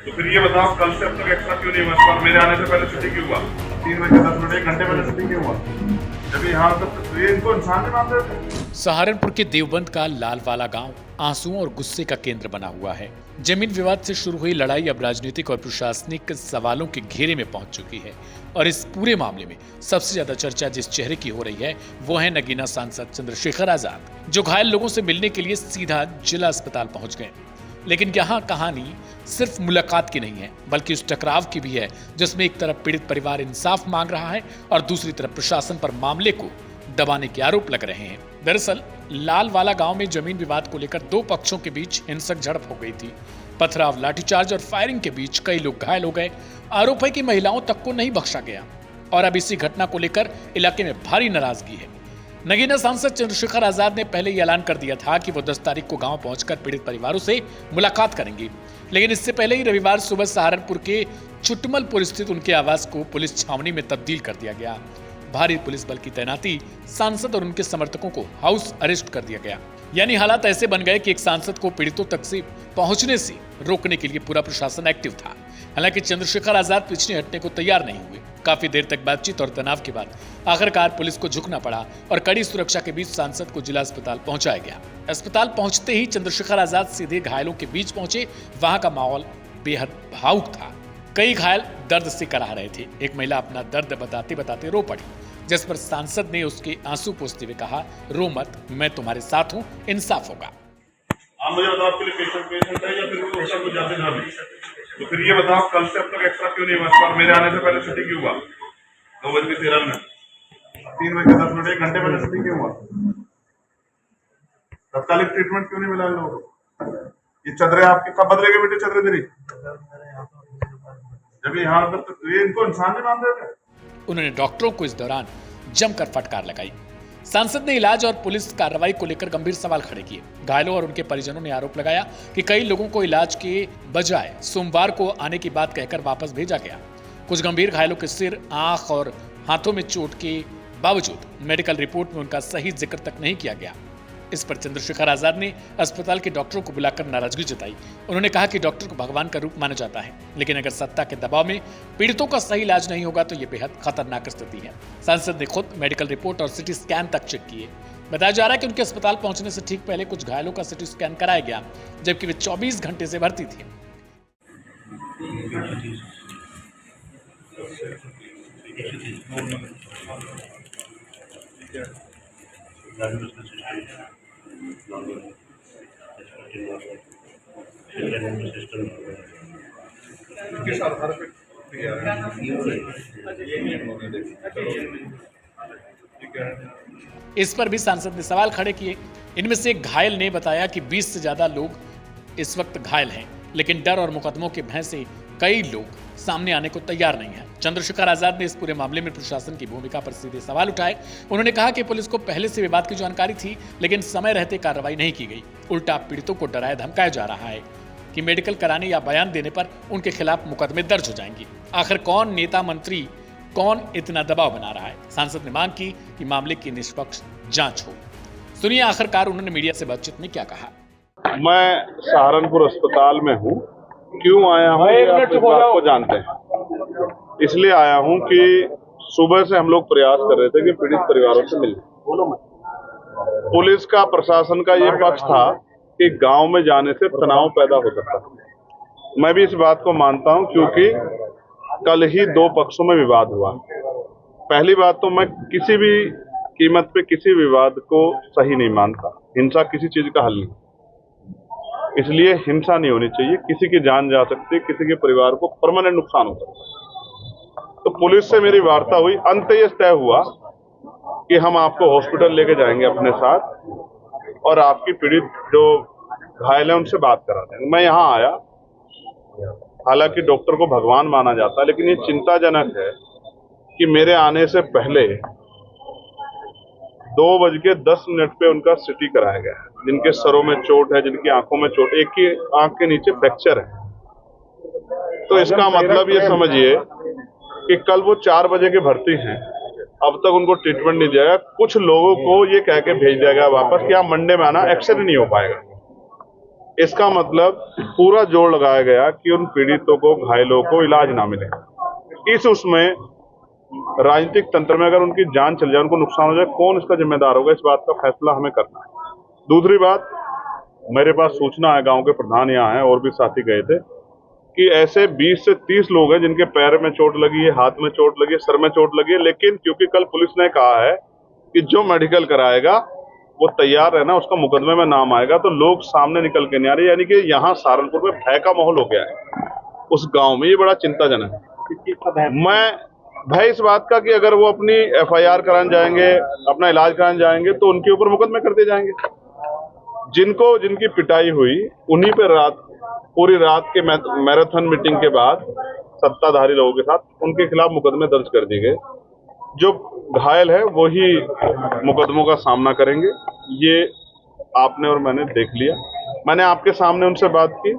तो फिर ये बताओ कल से अब तक एक्स्ट्रा क्यों नहीं हुआ? मेरे आने से पहले छुट्टी क्यों हुआ? 3 बजे 10 मिनट 1 घंटे पहले छुट्टी क्यों हुआ? जब यहाँ तक ये इनको इंसान नहीं मानते थे। सहारनपुर के देवबंद का लालवाला गांव आंसुओं और गुस्से का केंद्र बना हुआ है। जमीन विवाद से शुरू हुई लड़ाई अब राजनीतिक और प्रशासनिक सवालों के घेरे में पहुंच चुकी है और इस पूरे मामले में सबसे ज्यादा चर्चा जिस चेहरे की हो रही है वो है नगीना सांसद चंद्रशेखर आजाद, जो घायल लोगों से मिलने के लिए सीधा जिला अस्पताल पहुंच गए। लेकिन यहाँ कहानी सिर्फ मुलाकात की नहीं है बल्कि उस टकराव की भी है जिसमें एक तरफ पीड़ित परिवार इंसाफ मांग रहा है और दूसरी तरफ प्रशासन पर मामले को दबाने के आरोप लग रहे हैं। दरअसल लालवाला गांव में जमीन विवाद को लेकर दो पक्षों के बीच हिंसक झड़प हो गई थी। पथराव, लाठीचार्ज और फायरिंग के बीच कई लोग घायल हो गए। आरोप है कि महिलाओं तक को नहीं बख्शा गया और अब इसी घटना को लेकर इलाके में भारी नाराजगी है। नगीना सांसद चंद्रशेखर आजाद ने पहले ही ऐलान कर दिया था कि वो 10 तारीख को गांव पहुंचकर पीड़ित परिवारों से मुलाकात करेंगे, लेकिन इससे पहले ही रविवार सुबह सहारनपुर के चुटमलपुर स्थित उनके आवास को पुलिस छावनी में तब्दील कर दिया गया। भारी पुलिस बल की तैनाती, सांसद और उनके समर्थकों को हाउस अरेस्ट कर दिया गया। यानी हालात ऐसे बन गए कि एक सांसद को पीड़ितों तक से पहुंचने से रोकने के लिए पूरा प्रशासन एक्टिव था। हालांकि चंद्रशेखर आजाद पीछे हटने को तैयार नहीं हुए। काफी देर तक बातचीत और तनाव के बाद आखिरकार पुलिस को झुकना पड़ा और कड़ी सुरक्षा के बीच सांसद को जिला अस्पताल पहुंचाया गया। अस्पताल पहुंचते ही चंद्रशेखर आजाद सीधे घायलों के बीच पहुंचे। वहां का माहौल बेहद भावुक था। कई घायल दर्द से कराह रहे थे। एक महिला अपना दर्द बताते बताते रो पड़ी, जिस पर सांसद ने उसके आंसू पोंछते हुए कहा, रो मत, मैं तुम्हारे साथ हूँ, इंसाफ होगा। आप मुझे बताओ आपके लिए पेशेंट है या फिर वो सब कुछ जाते ना? तो फिर ये बताओ कल से अब तक एक्स्ट्रा क्यों नहीं हुआ? मेरे आने से पहले छुट्टी क्यों हुआ? 9:13 3 बजे 10 मिनट 1 घंटे पहले छुट्टी क्यों हुआ? तत्कालिक ट्रीटमेंट क्यों नहीं मिला इन लोगों को? ये चदरे आपके कब बदलेगे बेटे? चदरे तेरी जब यहाँ तक ये इनको इंसान नहीं मानते थे। उन्होंने डॉक्टरों को इस दौरान जमकर फटकार लगाई। सांसद ने इलाज और पुलिस कार्रवाई को लेकर गंभीर सवाल खड़े किए। घायलों और उनके परिजनों ने आरोप लगाया कि कई लोगों को इलाज के बजाय सोमवार को आने की बात कहकर वापस भेजा गया। कुछ गंभीर घायलों के सिर, आंख और हाथों में चोट के बावजूद मेडिकल रिपोर्ट में उनका सही जिक्र तक नहीं किया गया। इस पर चंद्रशेखर आजाद ने अस्पताल के डॉक्टरों को बुलाकर नाराजगी जताई। उन्होंने कहा कि डॉक्टर को भगवान का रूप माना जाता है, लेकिन अगर सत्ता के दबाव में पीड़ितों का सही इलाज नहीं होगा तो ये बेहद खतरनाक स्थिति है। सांसद ने खुद मेडिकल रिपोर्ट और सिटी स्कैन तक चेक किए। बताया जा रहा है कि उनके अस्पताल पहुंचने से ठीक पहले कुछ घायलों का सिटी स्कैन कराया गया, जबकि वे 24 घंटे से भर्ती थे। किस आधार पे दिया है? इस पर भी सांसद ने सवाल खड़े किए। इनमें से एक घायल ने बताया कि 20 से ज्यादा लोग इस वक्त घायल हैं, लेकिन डर और मुकदमों के भय से कई लोग सामने आने को तैयार नहीं है। चंद्रशेखर आजाद ने इस पूरे मामले में प्रशासन की भूमिका पर सीधे सवाल उठाए। उन्होंने कहा कि पुलिस को पहले से विवाद की जानकारी थी, लेकिन समय रहते कार्रवाई नहीं की गई। उल्टा पीड़ितों को डराया धमकाया जा रहा है कि मेडिकल कराने या बयान देने पर उनके खिलाफ मुकदमे दर्ज हो जाएंगे। आखिर कौन नेता मंत्री, कौन इतना दबाव बना रहा है? सांसद ने मांग की कि मामले की निष्पक्ष जांच हो। सुनिए आखिरकार उन्होंने मीडिया से बातचीत में क्या कहा। मैं सहारनपुर अस्पताल में हूँ। क्यों आया हूँ आप इस बात को जानते हैं। इसलिए आया हूँ कि सुबह से हम लोग प्रयास कर रहे थे कि पीड़ित परिवारों से मिलें। पुलिस का, प्रशासन का ये पक्ष था कि गांव में जाने से तनाव पैदा हो सकता है। मैं भी इस बात को मानता हूं क्योंकि कल ही दो पक्षों में विवाद हुआ। पहली बात तो मैं किसी भी कीमत पे किसी विवाद को सही नहीं मानता। हिंसा किसी चीज का हल नहीं, इसलिए हिंसा नहीं होनी चाहिए। किसी की जान जा सकती है, किसी के परिवार को परमानेंट नुकसान हो सकता है। तो पुलिस से मेरी वार्ता हुई, अंत ये तय हुआ कि हम आपको हॉस्पिटल लेके जाएंगे अपने साथ और आपकी पीड़ित जो घायल है उनसे बात करा देंगे। मैं यहाँ आया, हालांकि डॉक्टर को भगवान माना जाता है, लेकिन ये चिंताजनक है कि मेरे आने से पहले 2:10 पे उनका सिटी कराया गया है। जिनके सरों में चोट है, जिनकी आंखों में चोट, एक की आंख के नीचे फ्रैक्चर है। तो इसका मतलब ये समझिए कि कल वो 4 बजे के भर्ती हैं, अब तक उनको ट्रीटमेंट नहीं दिया गया। कुछ लोगों को ये कह के भेज दिया गया वापस कि आप मंडे में आना, एक्शन ही नहीं हो पाएगा। इसका मतलब पूरा जोर लगाया गया कि उन पीड़ितों को, घायलों को इलाज ना मिले। इस उसमें राजनीतिक तंत्र में अगर उनकी जान चल जाए, उनको नुकसान हो जाए, कौन इसका जिम्मेदार होगा, इस बात का फैसला हमें करना है। दूसरी बात, मेरे पास सूचना है, गांव के प्रधान यहाँ हैं और भी साथी गए थे, कि ऐसे 20 से 30 लोग हैं जिनके पैर में चोट लगी है, हाथ में चोट लगी है, सर में चोट लगी है, लेकिन क्योंकि कल पुलिस ने कहा है कि जो मेडिकल कराएगा वो तैयार है ना, उसका मुकदमे में नाम आएगा, तो लोग सामने निकल के नहीं आ रहे। यानी कि यहाँ सहारनपुर में भय का माहौल हो गया है उस गांव में। ये बड़ा चिंताजनक है। मैं भय इस बात का कि अगर वो अपनी FIR कराने जाएंगे, अपना इलाज कराने जाएंगे, तो उनके ऊपर मुकदमे करते जाएंगे। जिनकी पिटाई हुई, उन्हीं पे पूरी रात के मैराथन मीटिंग के बाद सत्ताधारी लोगों के साथ उनके खिलाफ मुकदमे दर्ज कर दिए गए। जो घायल है वही मुकदमों का सामना करेंगे। ये आपने और मैंने देख लिया। मैंने आपके सामने उनसे बात की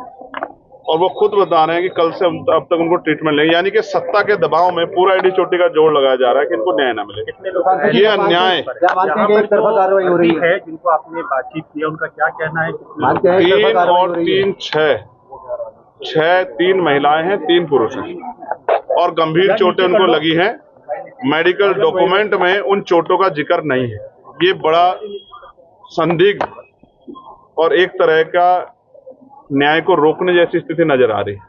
और वो खुद बता रहे हैं कि कल से अब तक उनको ट्रीटमेंट लेंगे। यानी कि सत्ता के दबाव में पूरा एडी चोटी का जोर लगाया जा रहा है कि इनको न्याय न मिले। ये अन्याय। कार्रवाई हो रही है, जिनको आपने बातचीत किया उनका क्या कहना है? 3 और 3 6 3 महिलाएं हैं, 3 पुरुष हैं और गंभीर चोटें उनको लगी हैं। मेडिकल डॉक्यूमेंट में उन चोटों का जिक्र नहीं है। ये बड़ा संदिग्ध और एक तरह का न्याय को रोकने जैसी स्थिति नजर आ रही है।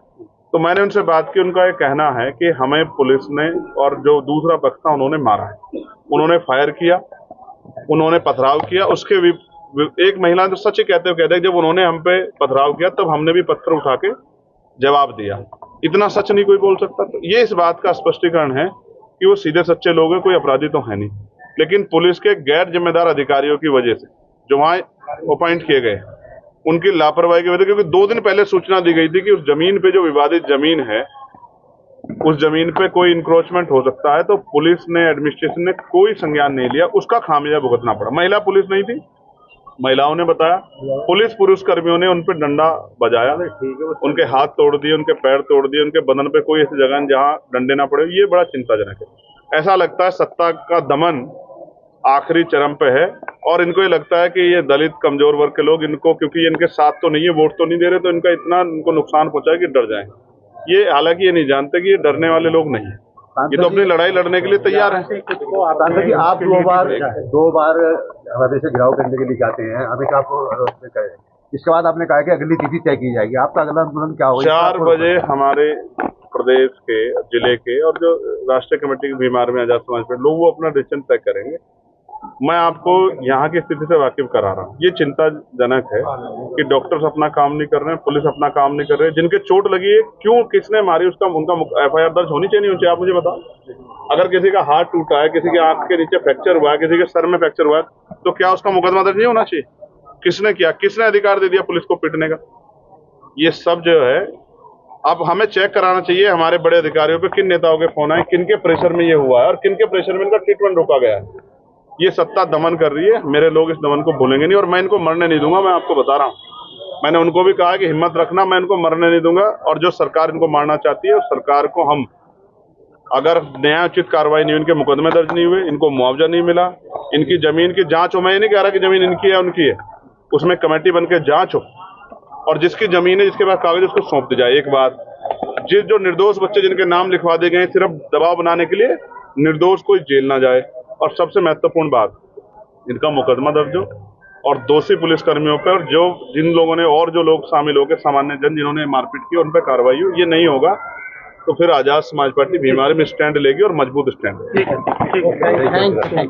तो मैंने उनसे बात की। उनका ये कहना है कि हमें पुलिस ने और जो दूसरा पक्ष था उन्होंने मारा है, उन्होंने फायर किया, उन्होंने पथराव किया। उसके भी एक महिला तो सच ही कहते हैं, जब उन्होंने हम पे पथराव किया तब हमने भी पत्थर उठा के जवाब दिया। इतना सच नहीं कोई बोल सकता। तो ये इस बात का स्पष्टीकरण है कि वो सीधे सच्चे लोग हैं, कोई अपराधी तो है नहीं। लेकिन पुलिस के गैर जिम्मेदार अधिकारियों की वजह से जो वहां अपॉइंट किए गए, उनकी लापरवाही की वजह से, क्योंकि 2 दिन पहले सूचना दी गई थी कि उस जमीन पे जो विवादित जमीन है, उस जमीन पे कोई इंक्रोचमेंट हो सकता है, तो पुलिस ने, एडमिनिस्ट्रेशन ने कोई संज्ञान नहीं लिया। उसका खामियाजा भुगतना पड़ा। महिला पुलिस नहीं थी, महिलाओं ने बताया, पुलिस कर्मियों ने उन पे डंडा बजाया, उनके हाथ तोड़ दिए, उनके पैर तोड़ दिए, उनके बदन पे कोई ऐसी जगह जहां डंडे ना पड़े। ये बड़ा चिंताजनक है। ऐसा लगता है सत्ता का दमन आखिरी चरम पे है और इनको ये लगता है कि ये दलित कमजोर वर्ग के लोग इनको, क्योंकि ये इनके साथ तो नहीं है, वोट तो नहीं दे रहे, तो इनका इतना इनको नुकसान पहुंचाए कि डर जाए। ये हालांकि ये नहीं जानते कि ये डरने वाले लोग नहीं है, ये तो अपनी लड़ाई लड़ने के लिए तैयार है। आप 2 बार हमारे से घिराव करने के लिए जाते हैं, हमेशा आपको इसके बाद आपने कहा कि अगली तिथि तय की जाएगी। आपका अगला आंदोलन क्या होगा? 4 बजे हमारे प्रदेश के, जिले के और जो राष्ट्रीय कमेटी की बीमार में आजाद समाज पे लोग, वो अपना डिसीजन तय करेंगे। मैं आपको यहाँ की स्थिति से वाकिफ करा रहा हूँ। ये चिंताजनक है कि डॉक्टर्स अपना काम नहीं कर रहे हैं, पुलिस अपना काम नहीं कर रहे। जिनके चोट लगी है, क्यों, किसने मारी, उनका FIR दर्ज होनी चाहिए, नहीं होनी चाहिए? आप मुझे बताओ। अगर किसी का हाथ टूटा है, किसी के आंख के नीचे फ्रैक्चर हुआ है, किसी के सर में फ्रैक्चर हुआ है, तो क्या उसका मुकदमा दर्ज नहीं होना चाहिए? किसने किया? किसने अधिकार दे दिया पुलिस को पीटने का? ये सब जो है, अब हमें चेक कराना चाहिए हमारे बड़े अधिकारियों पे, किन नेताओं के फोन आए, किनके प्रेशर में ये हुआ है और किनके प्रेशर में इनका ट्रीटमेंट रोका गया है। ये सत्ता दमन कर रही है। मेरे लोग इस दमन को भूलेंगे नहीं और मैं इनको मरने नहीं दूंगा। मैं आपको बता रहा हूँ, मैंने उनको भी कहा कि हिम्मत रखना, मैं इनको मरने नहीं दूंगा। और जो सरकार इनको मारना चाहती है, उस सरकार को हम, अगर न्यायोचित कार्रवाई नहीं हुई, इनके मुकदमे दर्ज नहीं हुए, इनको मुआवजा नहीं मिला, इनकी जमीन की जांच हो, मैं ये नहीं कह रहा कि जमीन इनकी है उनकी है, उसमें कमेटी बन के जांच हो और जिसकी जमीन है, जिसके पास कागज, उसको सौंप दी जाए। एक बात, जो निर्दोष बच्चे जिनके नाम लिखवा दिए गए सिर्फ दबाव बनाने के लिए, निर्दोष कोई जेल ना जाए। और सबसे महत्वपूर्ण बात, इनका मुकदमा दर्ज हो और दोषी पुलिसकर्मियों पर, जिन लोगों ने और जो लोग शामिल हो गए, सामान्य जन जिन्होंने मारपीट की, उन पर कार्रवाई हो। ये नहीं होगा तो फिर आजाद समाज पार्टी बीमारी में स्टैंड लेगी और मजबूत स्टैंड। ठीक है।